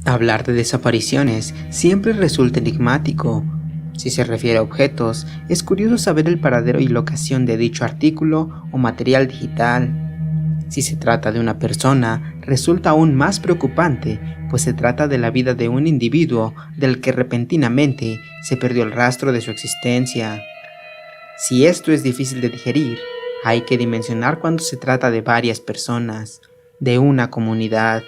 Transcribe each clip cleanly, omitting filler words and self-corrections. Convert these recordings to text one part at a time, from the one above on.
Hablar de desapariciones siempre resulta enigmático. Si se refiere a objetos, es curioso saber el paradero y locación de dicho artículo o material digital. Si se trata de una persona, resulta aún más preocupante, pues se trata de la vida de un individuo del que repentinamente se perdió el rastro de su existencia. Si esto es difícil de digerir, hay que dimensionar cuando se trata de varias personas, de una comunidad.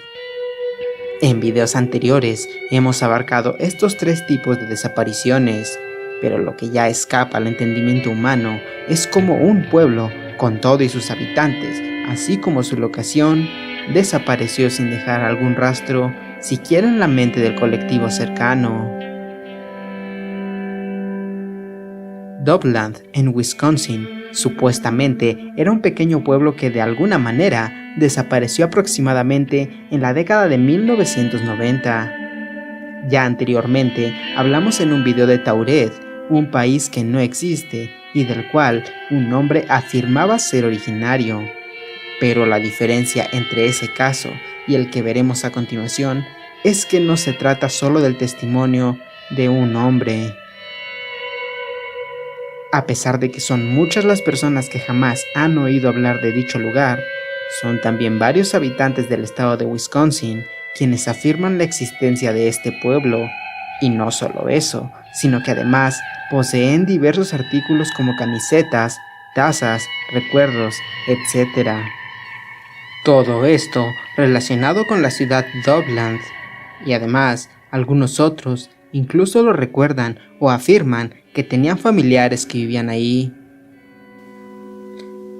En videos anteriores hemos abarcado estos tres tipos de desapariciones, pero lo que ya escapa al entendimiento humano es cómo un pueblo, con todo y sus habitantes, así como su locación, desapareció sin dejar algún rastro, siquiera en la mente del colectivo cercano. Dovland, en Wisconsin, supuestamente era un pequeño pueblo que de alguna manera desapareció aproximadamente en la década de 1990. Ya anteriormente hablamos en un video de Tauret, un país que no existe y del cual un hombre afirmaba ser originario. Pero la diferencia entre ese caso y el que veremos a continuación es que no se trata solo del testimonio de un hombre. A pesar de que son muchas las personas que jamás han oído hablar de dicho lugar, son también varios habitantes del estado de Wisconsin quienes afirman la existencia de este pueblo. Y no solo eso, sino que además poseen diversos artículos como camisetas, tazas, recuerdos, etc. Todo esto relacionado con la ciudad Dovland. Y además, algunos otros incluso lo recuerdan o afirman que tenían familiares que vivían ahí.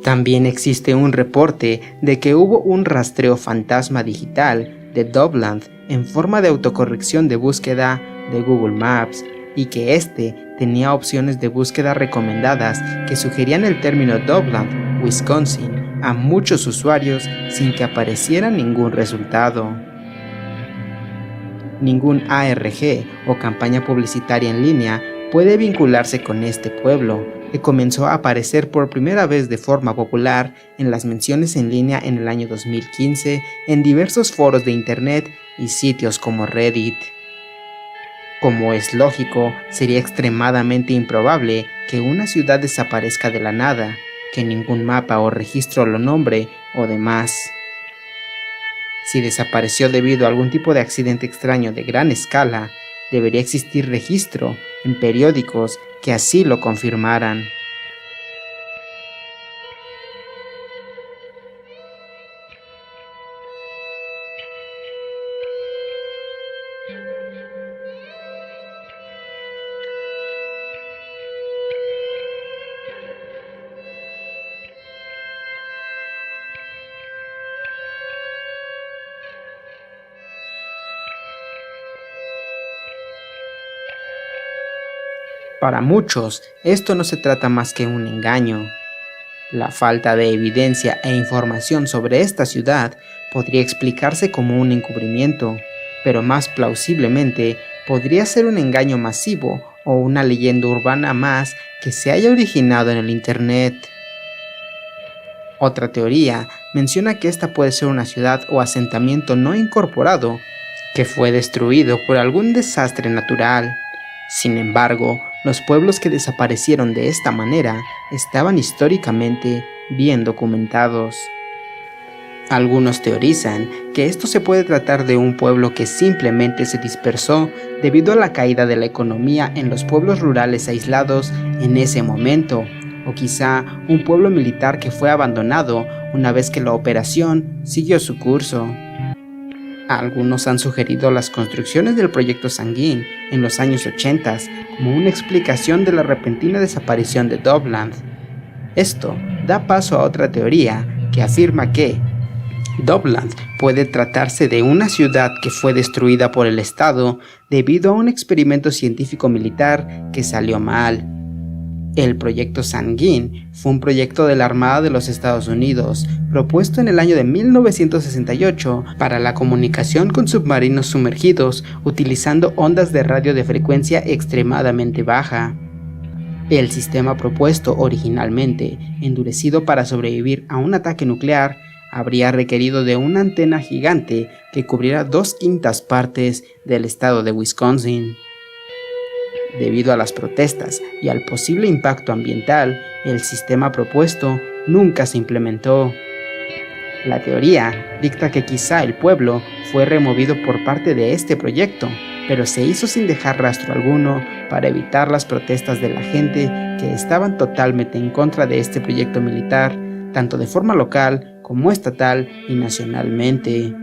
También existe un reporte de que hubo un rastreo fantasma digital de Dovland en forma de autocorrección de búsqueda de Google Maps y que este tenía opciones de búsqueda recomendadas que sugerían el término Dovland, Wisconsin, a muchos usuarios sin que apareciera ningún resultado. Ningún ARG o campaña publicitaria en línea puede vincularse con este pueblo, que comenzó a aparecer por primera vez de forma popular en las menciones en línea en el año 2015 en diversos foros de internet y sitios como Reddit. Como es lógico, sería extremadamente improbable que una ciudad desaparezca de la nada, que ningún mapa o registro lo nombre o demás. Si desapareció debido a algún tipo de accidente extraño de gran escala, debería existir registro en periódicos que así lo confirmaran. Para muchos, esto no se trata más que un engaño. La falta de evidencia e información sobre esta ciudad podría explicarse como un encubrimiento, pero más plausiblemente podría ser un engaño masivo o una leyenda urbana más que se haya originado en el Internet. Otra teoría menciona que esta puede ser una ciudad o asentamiento no incorporado que fue destruido por algún desastre natural. Sin embargo, los pueblos que desaparecieron de esta manera estaban históricamente bien documentados. Algunos teorizan que esto se puede tratar de un pueblo que simplemente se dispersó debido a la caída de la economía en los pueblos rurales aislados en ese momento, o quizá un pueblo militar que fue abandonado una vez que la operación siguió su curso. Algunos han sugerido las construcciones del proyecto Sanguín en los años 80 como una explicación de la repentina desaparición de Dovland. Esto da paso a otra teoría que afirma que Dovland puede tratarse de una ciudad que fue destruida por el Estado debido a un experimento científico militar que salió mal. El proyecto Sanguín fue un proyecto de la Armada de los Estados Unidos, propuesto en el año de 1968 para la comunicación con submarinos sumergidos utilizando ondas de radio de frecuencia extremadamente baja. El sistema propuesto originalmente, endurecido para sobrevivir a un ataque nuclear, habría requerido de una antena gigante que cubriera 2/5 partes del estado de Wisconsin. Debido a las protestas y al posible impacto ambiental, el sistema propuesto nunca se implementó. La teoría dicta que quizá el pueblo fue removido por parte de este proyecto, pero se hizo sin dejar rastro alguno para evitar las protestas de la gente que estaban totalmente en contra de este proyecto militar, tanto de forma local como estatal y nacionalmente.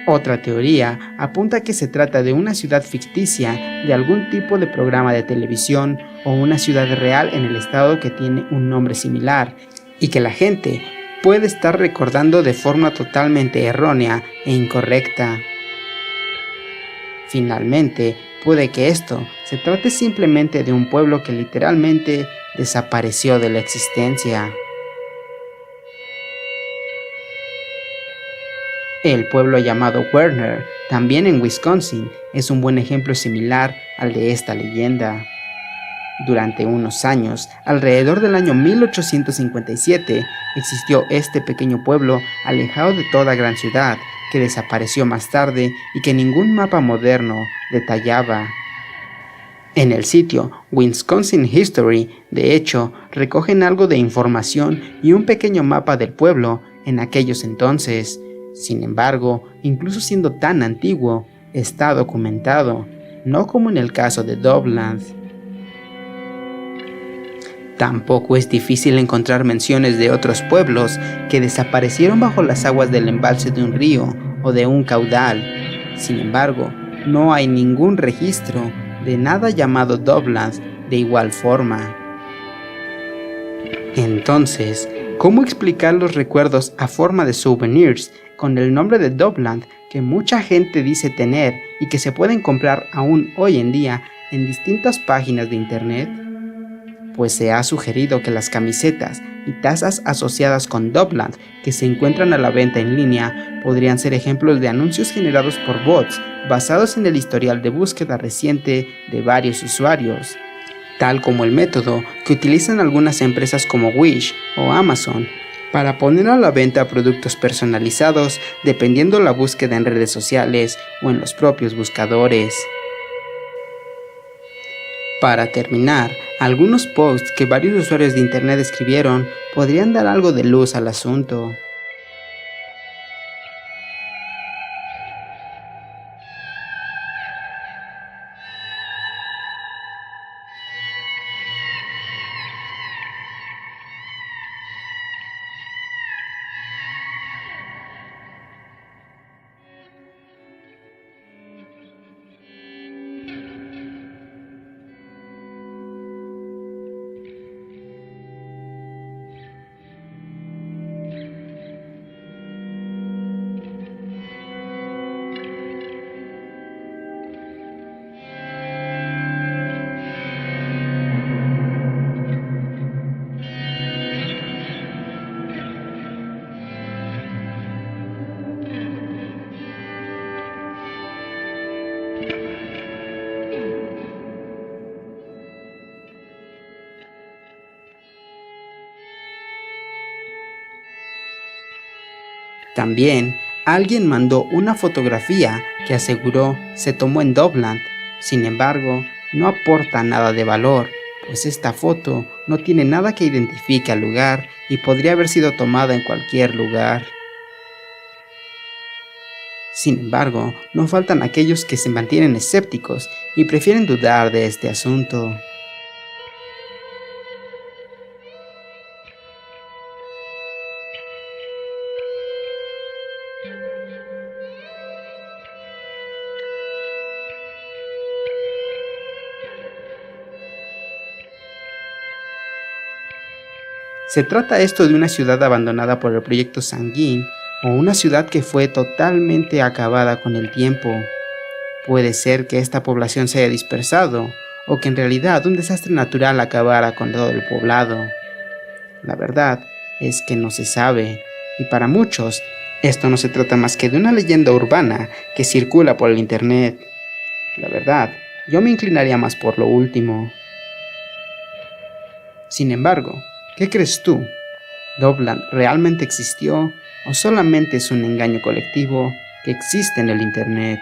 Otra teoría apunta que se trata de una ciudad ficticia de algún tipo de programa de televisión o una ciudad real en el estado que tiene un nombre similar y que la gente puede estar recordando de forma totalmente errónea e incorrecta. Finalmente, puede que esto se trate simplemente de un pueblo que literalmente desapareció de la existencia. El pueblo llamado Werner, también en Wisconsin, es un buen ejemplo similar al de esta leyenda. Durante unos años, alrededor del año 1857, existió este pequeño pueblo alejado de toda gran ciudad, que desapareció más tarde y que ningún mapa moderno detallaba. En el sitio Wisconsin History, de hecho, recogen algo de información y un pequeño mapa del pueblo en aquellos entonces. Sin embargo, incluso siendo tan antiguo, está documentado, no como en el caso de Dobland. Tampoco es difícil encontrar menciones de otros pueblos que desaparecieron bajo las aguas del embalse de un río o de un caudal. Sin embargo, no hay ningún registro de nada llamado Dobland de igual forma. Entonces, ¿cómo explicar los recuerdos a forma de souvenirs con el nombre de Dobland que mucha gente dice tener y que se pueden comprar aún hoy en día en distintas páginas de internet? Pues se ha sugerido que las camisetas y tazas asociadas con Dobland que se encuentran a la venta en línea podrían ser ejemplos de anuncios generados por bots basados en el historial de búsqueda reciente de varios usuarios, tal como el método que utilizan algunas empresas como Wish o Amazon para poner a la venta productos personalizados dependiendo la búsqueda en redes sociales o en los propios buscadores. Para terminar, algunos posts que varios usuarios de internet escribieron podrían dar algo de luz al asunto. También, alguien mandó una fotografía que aseguró se tomó en Dobland. Sin embargo, no aporta nada de valor, pues esta foto no tiene nada que identifique al lugar y podría haber sido tomada en cualquier lugar. Sin embargo, no faltan aquellos que se mantienen escépticos y prefieren dudar de este asunto. ¿Se trata esto de una ciudad abandonada por el proyecto Sanguín o una ciudad que fue totalmente acabada con el tiempo? Puede ser que esta población se haya dispersado o que en realidad un desastre natural acabara con todo el poblado. La verdad es que no se sabe, y para muchos esto no se trata más que de una leyenda urbana que circula por el internet. La verdad, yo me inclinaría más por lo último. Sin embargo, ¿qué crees tú? ¿Dogland realmente existió o solamente es un engaño colectivo que existe en el Internet?